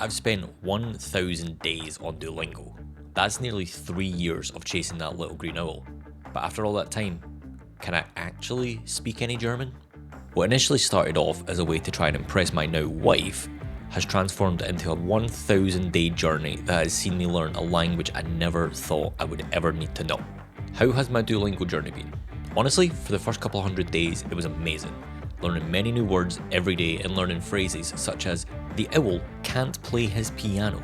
I've spent 1,000 days on Duolingo. That's nearly 3 years of chasing that little green owl. But after all that time, can I actually speak any German? What initially started off as a way to try and impress my now wife has transformed into a 1,000-day journey that has seen me learn a language I never thought I would ever need to know. How has my Duolingo journey been? Honestly, for the first couple hundred days, it was amazing. Learning many new words every day and learning phrases such as, "The owl can't play his piano."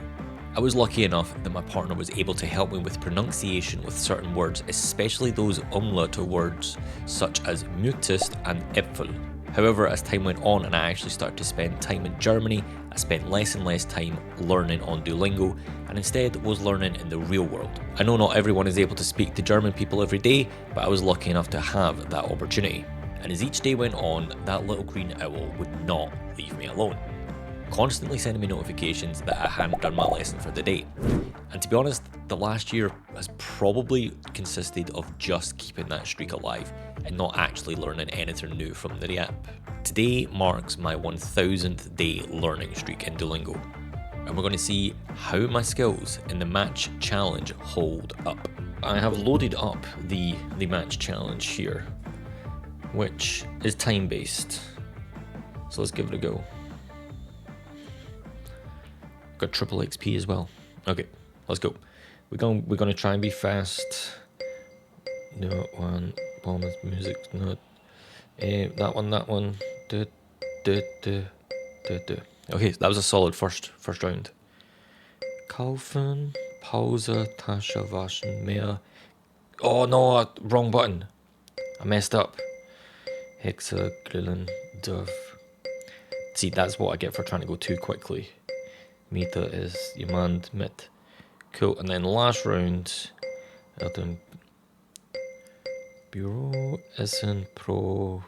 I was lucky enough that my partner was able to help me with pronunciation with certain words, especially those umlaut words such as Mutist and Apfel. However, as time went on and I actually started to spend time in Germany, I spent less and less time learning on Duolingo and instead was learning in the real world. I know not everyone is able to speak to German people every day, but I was lucky enough to have that opportunity. And as each day went on, that little green owl would not leave me alone, constantly sending me notifications that I hadn't done my lesson for the day. And to be honest, the last year has probably consisted of just keeping that streak alive and not actually learning anything new from the app. Today marks my 1,000th day learning streak in Duolingo, and we're going to see how my skills in the match challenge hold up. I have loaded up the match challenge here, which is time-based. So let's give it a go. Got triple XP as well. Okay, let's go. We're gonna try and be fast. No one bonus music. No, that one. Okay, that was a solid first round. Kaufen, Pause, Tasche waschen, mehr. Oh no, wrong button. I messed up. Hexe, grillen, Dorf. See, that's what I get for trying to go too quickly. Mieter is jemand mit. Cool, and then last round, Büro, Essen, pro,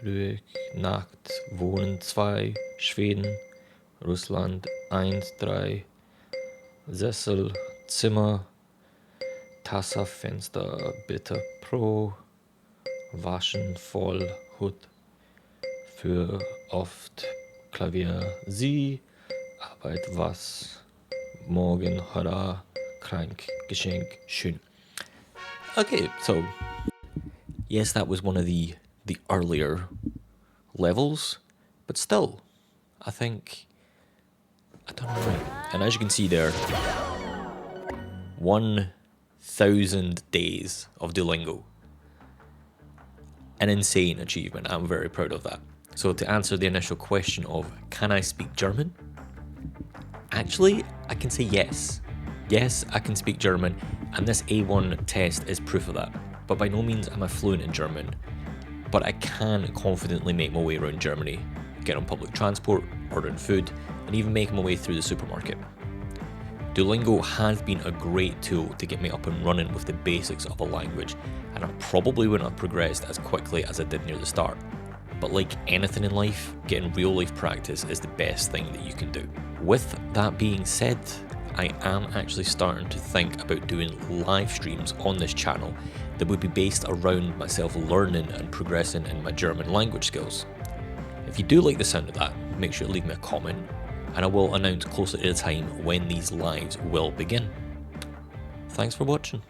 ruhig, Nacht, Wohnen 2, Schweden, Russland 1, 3, Sessel, Zimmer, Tasse, Fenster, bitte, pro, Waschen, voll, Hut, für, oft, Klavier, sie, Arbeit, was, morgen, hurra, krank, Geschenk, schön. Okay, so yes, that was one of the earlier levels, but still, I think I done it right. And as you can see there, 1,000 days of Duolingo. An insane achievement. I'm very proud of that. So to answer the initial question of, can I speak German? Actually, I can say yes. Yes, I can speak German, and this A1 test is proof of that. But by no means am I fluent in German. But I can confidently make my way around Germany, get on public transport, ordering food, and even make my way through the supermarket. Duolingo has been a great tool to get me up and running with the basics of a language, and I probably wouldn't have progressed as quickly as I did near the start. But like anything in life, getting real life practice is the best thing that you can do. With that being said, I am actually starting to think about doing live streams on this channel that would be based around myself learning and progressing in my German language skills. If you do like the sound of that, make sure to leave me a comment, and I will announce closer to the time when these lives will begin. Thanks for watching.